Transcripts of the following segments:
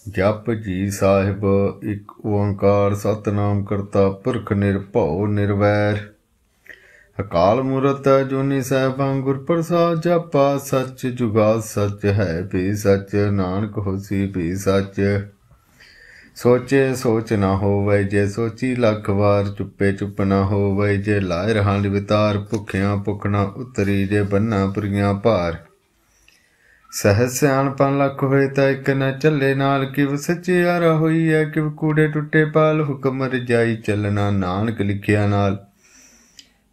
जप जी साहिब एक ओंकार सतनाम करता पुरख निरभਉ निर्वैर अकाल मूरत अजूनी सैभं गुर प्रसाद जपा सच जुगा सच है भी सच नानक होसी भी सच सोचे सोच न होवै जे सोची लख वार चुप्पे चुप न होवै जे लाए रहां लिवतार भुखियां भुख न उतरी जे बन्ना पुरियां भार सहज सियाणपन लख होए ता इक न चले नाल किव सचियारा होई है किव कूड़े टुटे पाल हुक्म रजाई चलना नानक लिखिया नाल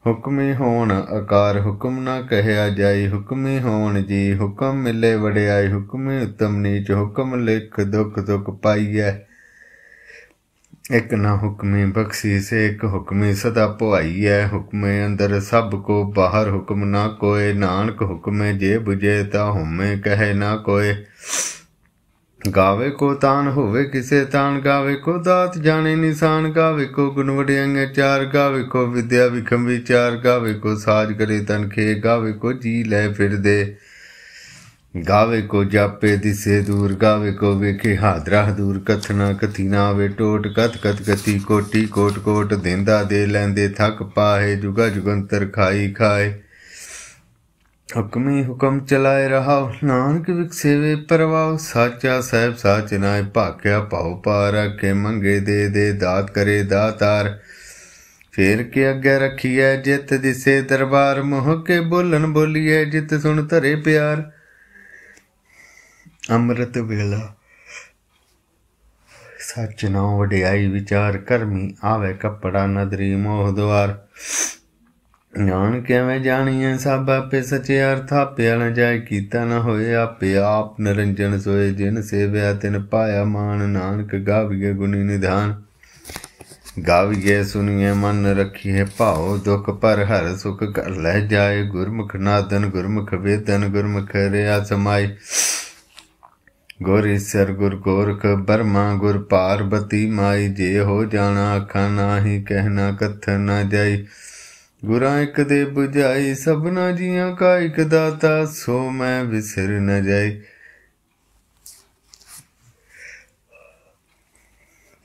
हुक्मी होण आकार हुक्म न कहया जाई हुक्मी होण जी हुक्म मिले वड़ियाई हुक्मी उत्तम नीच हुक्म लिख दुख दुख पाईऐ एक न हुक्मी बख्शीस एक हुक्मी सदा पुआई हुक्मे अंदर सब को बाहर हुक्म ना कोय नानक हुक्मे जे बुझे ता हुमे कहे ना कोय गावे को तान होवे किसे तान गावे को दात जाने निशान गावे को गुण वड्याइयां चार गावे को विद्या विखम विचार गावे को साज करे तनखे गावे को जी लै फिर दे गावे को जापे दिसे दूर गावे को वेखे हादरा दूर कथना कथी ना आवे टोट कथ कथ कथी कोटी कोट कोट देंदा दे लैंदे थक पाए जुगा जुगंतर खाई खाए हुक्मी हुक्म चलाए रहाओ नानक विकसेवे परवाओ साचा साहिब साच नाय भाख्या भाव पार आखे मंगे दे दात करे दातार फेर के अगे रखिए जित दिसे दरबार मोह के बोलन बोलिए जित सुन धरे प्यार अमृत वेला सच नौ वड्याई विचार करमी आवे कपड़ा नदरी मोह द्वार नानक एवं जानिए सब आपे सचे अर्थ आपे न जाय कीता न होए आपे आप निरंजन सोए जिन सेव्या तिन पाया मान नानक गाविए गुणी निधान गाविए सुनिए मन रखिए भाव दुख पर हर सुख कर लह जाए गुरमुख नादन गुरमुख वेदन गुरमुख रिया समाई गुर ईश्वर गुर गोरख ब्रह्मा गुर पार्वती माई जे हो जाना आखा नाही कहना कथ न जाई गुरा एक दे बुझाई सबना जियां का एक दाता सो मैं विसर न जाई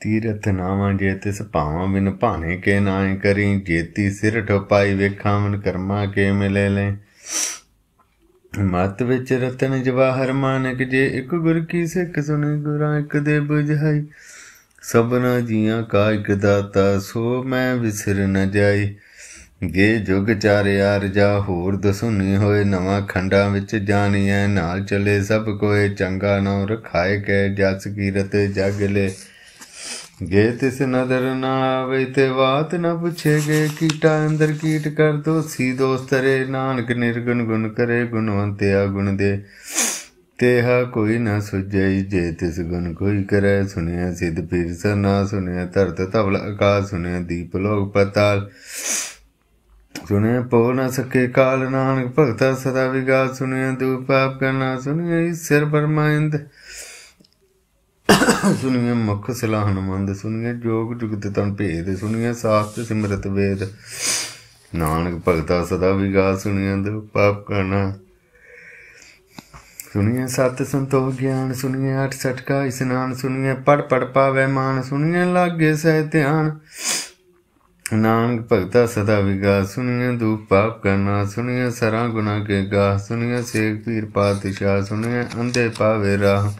तीरथ नावा जे तिस पावा बिन भाने के नाए करी जेती सिर ठोपाई वेखा मन कर्मा के मिले लें मत विच रतन जवाहर मानक जे एक गुर की सिख सुनी गुरा एक दे बुझाई सबना जियां का एक दाता सो मैं विसर न जाई गे जुग चार यार जा होर दसुनी होए नवा खंडा विच जानिए नाल चले सब कोए चंगा नौ रखाए कै जस कीरत जग ले गे तिस नदर न आवे ते बात न पुछे गे कीटा अंदर कीट कर दोषी दोस्त रे नानक निर्गुण गुण करे गुणवंत्या गुण दे तेहा कोई न सुझई जे तिस गुण कोई करे सुनिया सिद्ध पीर सरना सुनिया धरत धवल आकाश सुनिया दीप लोक पताल सुनिया पो न सके काल नानक भगता सदा विगास सुनिया दूर पाप करना सुनिया ईश्वर परमानंद सुनिए मुख सलाहन मंद सुनिए जोग जुगत तन भेद सुनिए शास्त्र सिमरत वेद नानक भगता सदा विगास सुनिए दुख पाप करना सुनिए सत संतोख ज्ञान सुनिए अठ सठ का स्नान सुनिए पढ़ पावे मान सुनिए लागे सह ध्यान नानक भगता सदा विगास सुनिए दुख पाप करना सुनिए सरा गुना के गाह सुनिए सेख पीर पातशाह सुनिए अंधे पावे राह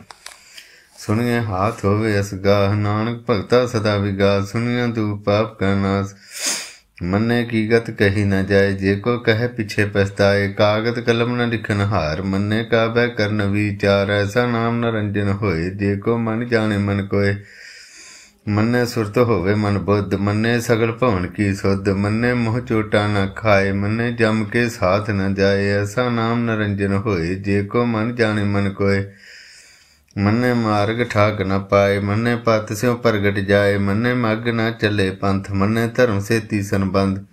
सुनिए हाथ होवे असगाह नानक भगता सदा विगास सुनिए दूप पाप का नाश मन्ने की गत कही न जाए जे को कहे पीछे पछताए कागत कलम न लिखन हार मन्ने का बह करन विचार ऐसा नाम न रंजन होए जे को मन जाने मन कोय मन्ने सुरत होवे मन बुद्ध मन्ने सगल भवन की सुध मन्ने मोह चोटा न खाए मन्ने जम के साथ न जाए ऐसा नाम न रंजन होए जे को मन जाने मन कोय मन्ने मार्ग ठाक न पाए मन्ने पत स्यों प्रगट जाए मन्ने मग न चले पंथ मन्ने धर्म से तीसन बंद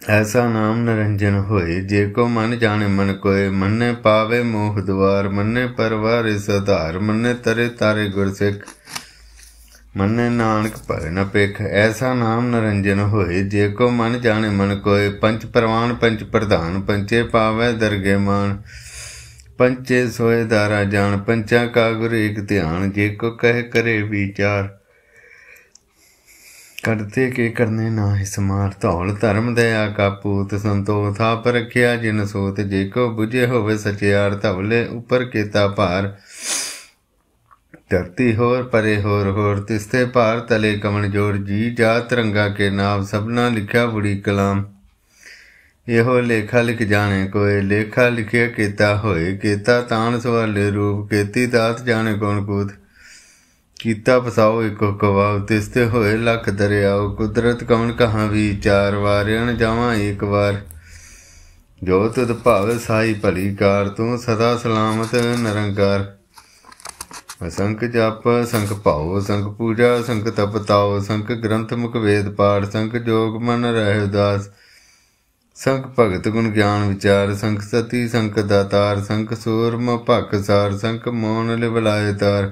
ऐसा नाम निरंजन होए जे को मन जाने मन कोय मन्ने पावे मोह द्वार मन्ने परवार सधार मन्ने तरे तारे गुरसिख मन्ने नानक भय न पिख ऐसा नाम निरंजन होए जे को मन जाने मन कोय पंच परवान पंच प्रधान पंचे पावे दरगे मान पंचे सोए दारा जान, पंचा का गुरु एक ध्यान, जे को कह करे विचार। करते के करने नाहि समार, धौल धर्म दया का पूत, संतोष आप रखिया जिन सोत, जे को बुझे होवे सचियार, धवले ऊपर केता भार। धरती होर परे होर, तिस्ते भार तले कमन जोर, जी जात रंगा के नाम, सबना लिखा बुरी कलाम। ਇਹੋ ਲੇਖਾ ਲਿਖ ਜਾਣੇ ਕੋਏ, ਲੇਖਾ ਲਿਖਿਆ ਕੀਤਾ ਹੋਏ, ਕੀਤਾ ਤਾਣ ਸਵਾਲੇ ਰੂਪ, ਕੀਤੀ ਦਾਤ ਜਾਣੇ ਕੌਣ ਕੂਤ। ਕੀਤਾ ਫਸਾਓ ਇੱਕੋ ਕਵਾਉ, ਤਿਸਤੇ ਹੋਏ ਲੱਖ ਦਰਿਆਓ, ਕੁਦਰਤ ਕਵਣ ਕਹਾਂ ਵਿਚਾਰ, ਵਾਰਿਆਣ ਜਾਵਾਂ ਇੱਕ ਵਾਰ। ਜੋ ਤੁਧ ਭਾਵੇ ਸਾਈ ਭਲੀ ਕਾਰ, ਤੂੰ ਸਦਾ ਸਲਾਮਤ ਨਿਰੰਕਾਰ। ਅਸੰਖ ਜਪ ਸੰਖ ਭਾਉ, ਸੰਖ ਪੂਜਾ ਸੰਖ ਤਪ ਤਾਉ, ਸੰਖ ਗ੍ਰੰਥ ਮੁਖ ਵੇਦ ਪਾਠ, ਸੰਖ ਜੋਗ ਮਨ ਰਹਿ ਉਦਾਸ। संख भगत गुण ज्ञान विचार, संख सती संख दातार, संख सूरम भक सार, संख मोन लिवलाए तार।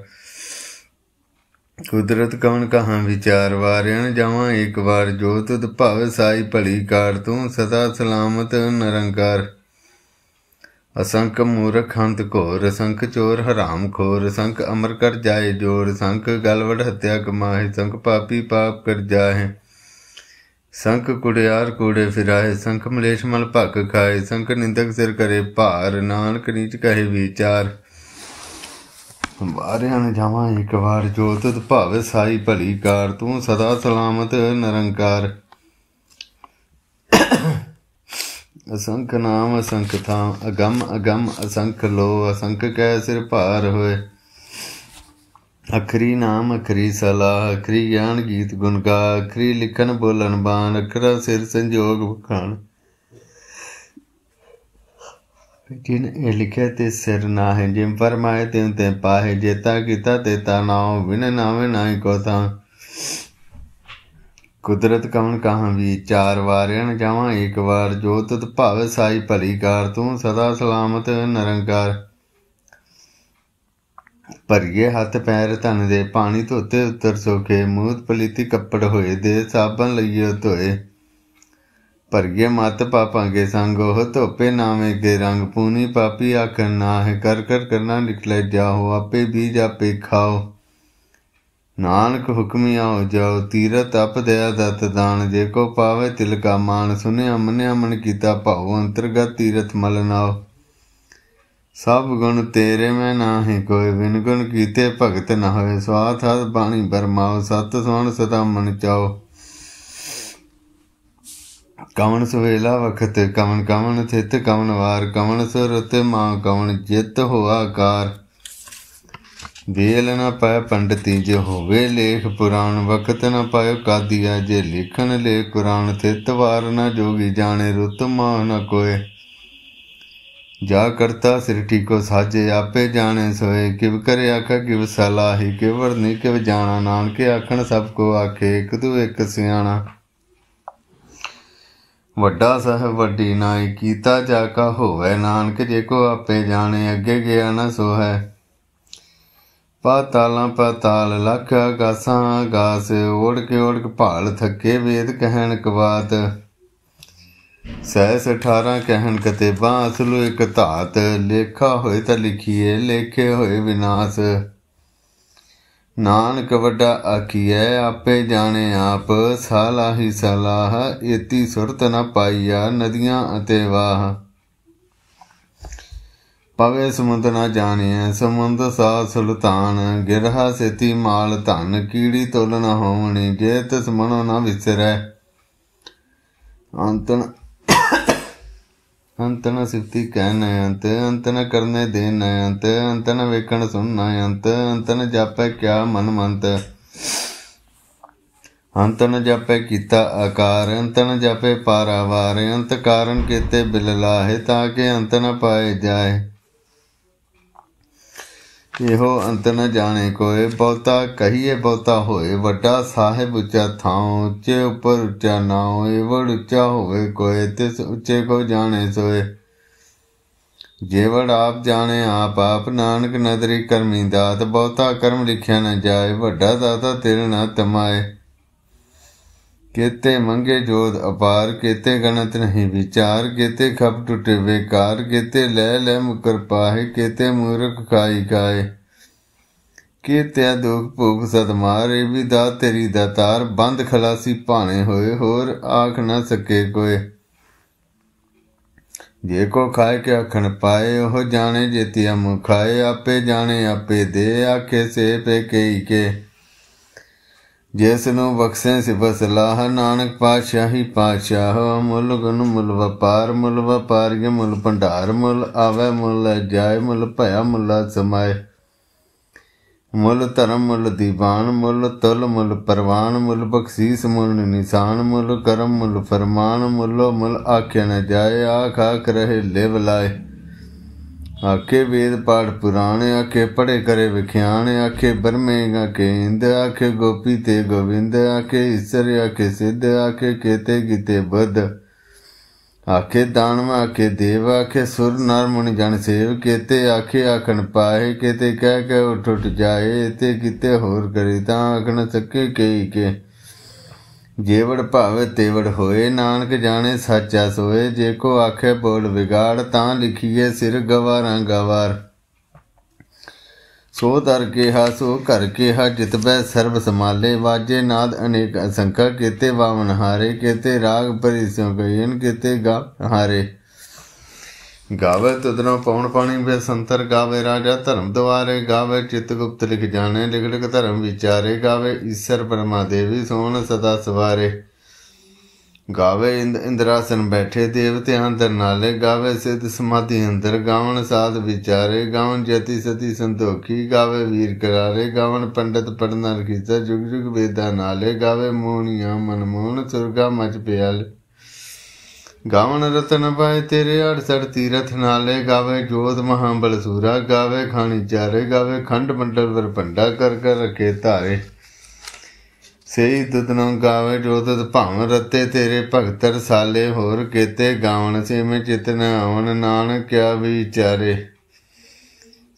कुदरत कवन कहाँ विचार, वारियन जावां एक बार, जो तुध भावे साई भली कार, तू सदा सलामत निरंकार। असंख मूर्ख हंत घोर, संख चोर हराम खोर, संख अमर कर जाए जोर, संख गलवड़ हत्या कमाहे, संख पापी पाप कर जाहे। संख कुड़ियार कूड़े फिराए, संख मलेश मल भक खाए, संख निंदक सिर करे भार, नानक नीच कहे विचार। वारियां जावां एक बार, जो तुध भावे साई भली कार, तू सदा सलामत निरंकार। असंख नाम असंख थाम, अगम अगम असंख लो, असंख कै सिर भार होए। अखरी नाम अखरी सलाह, अखरी ज्ञान गीत गुण गा, अखरी लिखन बोलन बान, अखरा सिर संजोग बखान। जिन ए लिखे ते सिर नाहे, जिम फरमाए तिम ते पाहे, जेता कीता तेता नाव, बिन नावे नाई को था। कुदरत कवन कहाँ विचार, वारियन जावां एक बार, जो तुध भावे साई भली कार, तू सदा सलामत निरंकार। भरिए हथ पैर धन दे, पानी धोते उत्तर सोखे, मूत पलीती कपड़ होए, दे साबन लईए धोए। भरिए मत पापां के संग, ओह धोपे नावे के रंग, पूनी पापी आखन नाहे, कर कर करना निकले जाओ, आपे बीज आपे खाओ। नानक हुक्मी आओ जाओ, तीरथ तप दया दत्त दान, जे को पावे तिल का मान, सुनिया मनिया मन कीता भाओ, अंतरगत तीरथ मल नाओ। सब गुण तेरे में नाहि कोय, बिन गुण कीते भगत न होए, स्वार्थ हथ बाणी बरमाओ, सत सुन सदा मन चाओ। कवन सवेला वखत, कवन कवन थित, कवन वार, कवन सुरत मां, कवन जित होआ कार। बेल न पाए पंडिती, जे होवे लेख पुराण, वखत न पायो कादिया, जे लिखन लेख कुरान। थित वार न जोगी जाने, रुत माह न कोय। जा करता सृष्टि को साजे, आपे जाने सोए, किव करे आखा किव सलाही, किव वर्णी किव जाना, नानके आखन सबको आखे, एक तू एक सियाणा। वड्डा साहब वड्डी नाई, कीता जाका होवे, नानक जे को आपे जाने, अगे गया न सो है। पातालां पाताल लख आगासां आगास, ओढ़ के भाल थके, वेद कहन कवात। सहस 18 कहन कतेबां, असलु एक धात, लेखा होए तां लिखिए, लेखे होए विनाश। नानक वड्डा आखिए, आपे जाने आप, सालाही सलाह, एती सुरत न पाईया, नदियां अते वाह। पवे समुंद न जानिए, समुंद सा सुल्तान, गिरहा सेती माल धन, कीड़ी तुल न होवनी, जे तिस मनो न विसरै। अंत न सिफती कहन अंत, अंत न करने देन अंत, अंत न वेखण सुनना अंत, अंत न जापै क्या मन मंत। अंत न जापै कीता आकार, अंत न जापै पारावार, अंत कारण केते बिल लाहे, ताके अंत न पाए जाए। ਇਹੋ ਅੰਤ ਨ ਜਾਣੇ ਕੋਏ, ਬਹੁਤਾ ਕਹੀਏ ਬਹੁਤਾ ਹੋਏ, ਵੱਡਾ ਸਾਹਿਬ ਉੱਚਾ ਥਾਉ, ਉੱਚੇ ਉੱਪਰ ਉੱਚਾ ਨਾਉ, ਏਵੜ ਉੱਚਾ ਹੋਵੇ ਕੋਏ, ਤਿਸ ਉੱਚੇ ਕੋ ਜਾਣੇ ਸੋਏ। ਜੇਵੜ ਆਪ ਜਾਣੇ ਆਪ ਆਪ, ਨਾਨਕ ਨਦਰੀ ਕਰਮੀ ਦਾਤ, ਬਹੁਤਾ ਕਰਮ ਲਿਖਿਆ ਨ ਜਾਏ, ਵੱਡਾ ਦਾਤਾ ਤੇਰੇ ਨਾ ਤਮਾਏ। केते मंगे जोध अपार, केते गणत नहीं विचार, केते खप टूटे बेकार, केते ले ले मुकर पाहे, केते मूर्ख खाई खाए, केते दुख भूख सद मारे, भी दा तेरी दातार, बंद खलासी भाने होए, होर आख न सके कोय। जे को खाए के आखन पाए, ओह जाने जेतिया मुँह खाए, आपे जाने आपे दे, आखे से पे कई के। जिसनों बख्शे सिब सलाह, नानक पातशाही पातशाह, मुल गुण मुल वपार, मुल वपारिय मुल भंडार, मुल आवे मुल जाए, मुल भया मुला समाए, मुल धर्म मुल दीवान, मुल तुल मुल परवान, मुल बख्शीस मुल निशान, मुल करम मुल फरमान, मुलो मुल आख्या न जाए, आख आख रहे लिव लाए। आखे वेद पाठ पुराण, आखे पढ़े करे विख्यान, आखे ब्रह्मे आखे इंद, आखे गोपी ते गोविंद, आखे ईश्वर आखे सिद्ध, आखे केते कीते बुद्ध, आखे दानव आखे देव, आखे सुर नर मुनि जन सेव, केते आखे आखन पाए, केते कह के उठ उठ जाए, ते किते होर करे तां आखन सके कई के। जेवड़ भावे तेवड़ होए, नानक जाने साचा सोए, जे को आखे बोल बिगाड़, तां लिखिए सिर गवारां गवार। सो दर केहा सो घर केहा, जित बै सर्ब समाले, वाजे नाद अनेक असंख्या, केते वावन हारे, केते राग भरी स्यों गईन, केते गा हारे। गावे तुदनो पवन पानी बेसंतर, गावे राजा धर्म द्वारे, गावे चित्तगुप्त लिख जाने, लिख लिख धर्म विचारे, गावे ईश्वर ब्रह्मा देवी सोन सदा सवारे। गावे इंद्रासन बैठे देवत्यां दर नाले, गावे सिद्ध समाधि अंदर, गावन साध विचारे, गावन जति सती संतोखी, गावे वीर करारे, गावन पंडित पढ़ना रखीसा, जुग जुग वेदा नाले, गावे मोहनिया मनमोहन, सुरगा मच प्याले। गावन रतन पाए तेरे 68 तीरथ नाले, गावे जोध महाबल सूरा, गावे खानी चारे, गावे खंड मंडल वर भंडा, कर कर रखे धारे। सही दुदनों गावे जो दुद भाव रते, तेरे भगत रसाले, होर केते गावन से में चित न आवन, नानक क्या विचारे।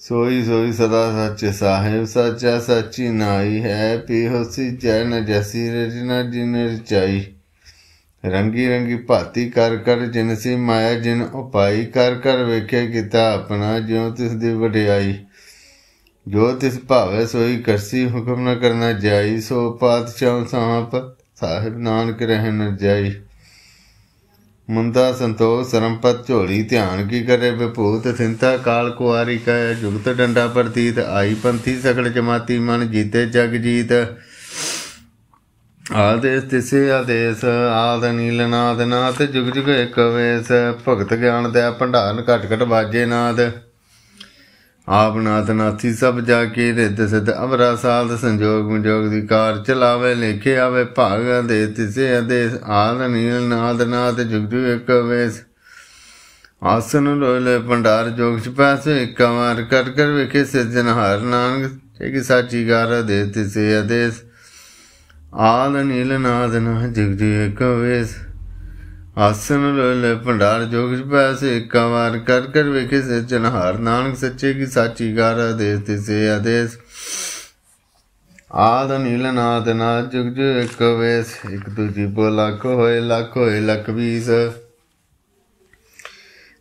सोई सोई सदा सच साहिब, सच्चा सच्ची नाई है, पी होसी जय न जैसी रचना जिन रचाई। रंगी रंगी भाती कर कर जिनसी माया जिन उपाई, कर कर वेखे किता अपना, ज्यों तिस दी वडियाई। जो तिस भावे सोई करसी, हुक्म न करना जाई, सो पातशाह सांप साहिब नानक रह न जाई। मुंदा संतोष सरमपत झोली, ध्यान की करे विभूत, थिंता काल कुआरी कह, जुगत डंडा प्रतीत, आई पंथी सकल जमाती, मन जीते जग जीत। आदेश तिसे आदेश, आद नील नाद नाथ, जुग जुग एक वेश, भगत ज्ञान दै भंडार, घट घट बाजे नाद। आप नाथ नाथी सब जाके, रिद सिद्ध अवरा साध, संजोग विजोग दी कार चलावे, लेखे आवे भाग आदेश तिसे आदेश, आद नील नाद नाथ, जुग जुग एक वेश। आसन लोले भंडार, जोग छपैस एक वार, कर कर वेखे सिरजनहार, नानक की साची गार आदेश तिसे आदेश, आद नील नाद नाथ, जुग जुग एक वेश। आसन लोले भंडार, जोग छपैस एक वार, कर कर वेखे सिरजनहार, नानक सच्चे की साची गार आदेश तिसे आदेश, आद नील नाद नाथ, जुग जुग एक वेश। एक दूजी बो लख होए लख बीस,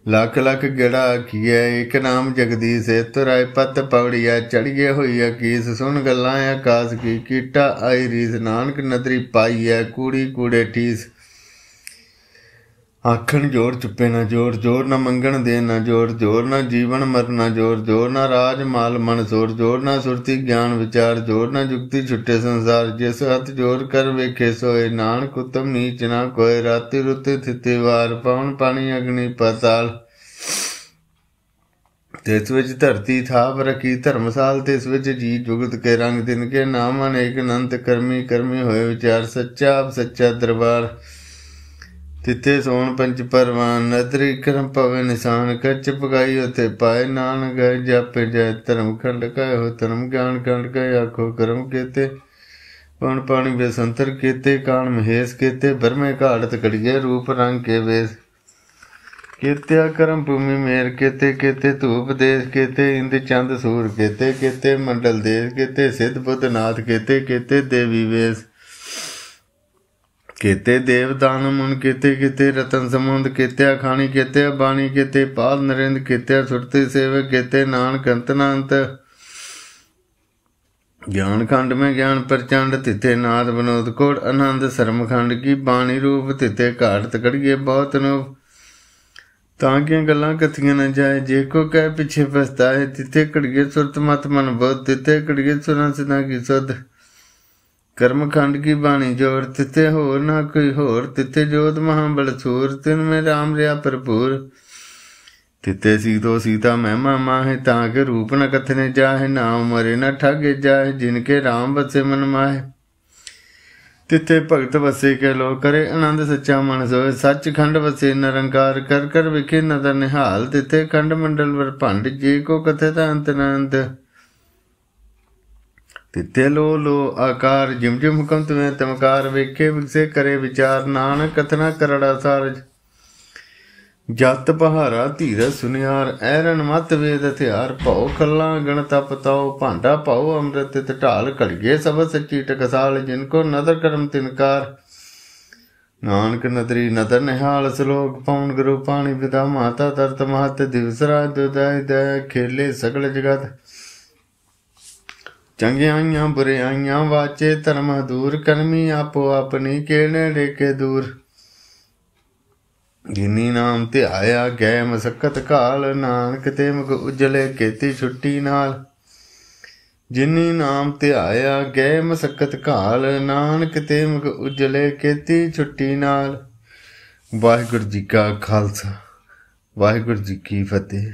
लख लख गेड़ा आखिए, एक नाम जगदीश, तुराए पत पौड़िया, चढ़िए होई कीस, सुन गल्लां आकाश की, कीटा आई रीस, नानक नदरी पाई है, कूड़ी कूड़े ठीस। आखन जोर चुप्पे न जोर, जोर न मंगण दे न जोर, जोर न जीवन मरना जोर, जोर न राज माल मन सोर, जोर न सुरती ज्ञान विचार, जोर न जुगती छुट्टे संसार। जिस हथ जोर कर वेखे सोए, नानक उत्तम नीच ना कोय, राति रुत थिति वार, पवन पानी अग्नि पाताल। तिस विच धरती थाप रखी धर्मसाल, तिस विच जी जुगत के रंग, तिनके नाम अनेक अनंत, करमी करमी होए विचार, सच्चा आप सच्चा दरबार। तिथे सोन पंच परवान, नदरी करम पवे निशान, कच पकाई उते पाए, नानक गए जापे जय। धर्म खंड कह हो धर्म, ज्ञान खंड कह आखो करम, केते पवन पानी बेसंतर, केते कान महेश, केते ब्रह्मे घाड़त कड़िए, रूप रंग के वेश। केत्या करम भूमि मेर, केते केते धूप देश, केते इंद चंद सूर, केते केते मंडल देश, केते सिद्ध बुद्ध नाथ, केते केते देवी वेश। केते देवदान मुन केते केते रतन समुंद केते खाणी केते बाणी केते पाल नरेंद्र केते सुरती सेवक केते नानक अंतनांत ज्ञान खंड में ज्ञान प्रचंड तिथे नाद विनोद कोट आनंद शर्म खंड की बाणी रूप तिथे घाट तकड़िए बहुत नूप तांकियां गल्लां कथियां न जाए जे को कह पिछे पछताए तिथे कड़िए सुरत मत मन बोध तिथे कड़िए सुना सिना की सुध कर्म खंड की बाणी जोड़ तिथे होर ना कोई होर तिथे जोत महाबल सूर तिन में राम रिया भरपूर तिथे सीतो सीता महिमा माहे ताके रूप न कथने जाहे नाम मरे न ठगे जाहे जिनके राम बसे मन माहे तिथे भगत बसे के लो करे आनंद सच्चा मन सोए सच खंड बसे निरंकार कर कर विखे नदर निहाल तिथे खंड मंडल वर भंड जे को कथे अंत नंत तिथे लो आकार जिम जिम हुकम तुम्हें तमकार वेखे विकसे करे विचार नानक कथना करड़ा सारज जत पहारा धीरज सुनियार ऐरन मत वेद हथियार पाओ खल्ला गणता पताओ भांडा पाओ अमृत तित ढाल खड़गे सब सच्ची टकसाल जिनको नदर करम तिनकार नानक नदरी नदर निहाल सलोक पवन गुरु पाणी विदा माता दर्त महत दिवसरा दुदाय दया खेले सकल जगत चंगियाइयां बुराइयां वाचे धर्म दूर करमी आपो अपनी केने लेके दूर जिनी नाम ध्याया गै मसक्कत काल नानक ते मुख उजले केती छुट्टी नाल जिनी नाम ध्याया गै मसक्कत काल नानक ते मुख उजले केती छुट्टी नाल। वाहिगुरू जी का खालसा वाहिगुरू जी की फतेह।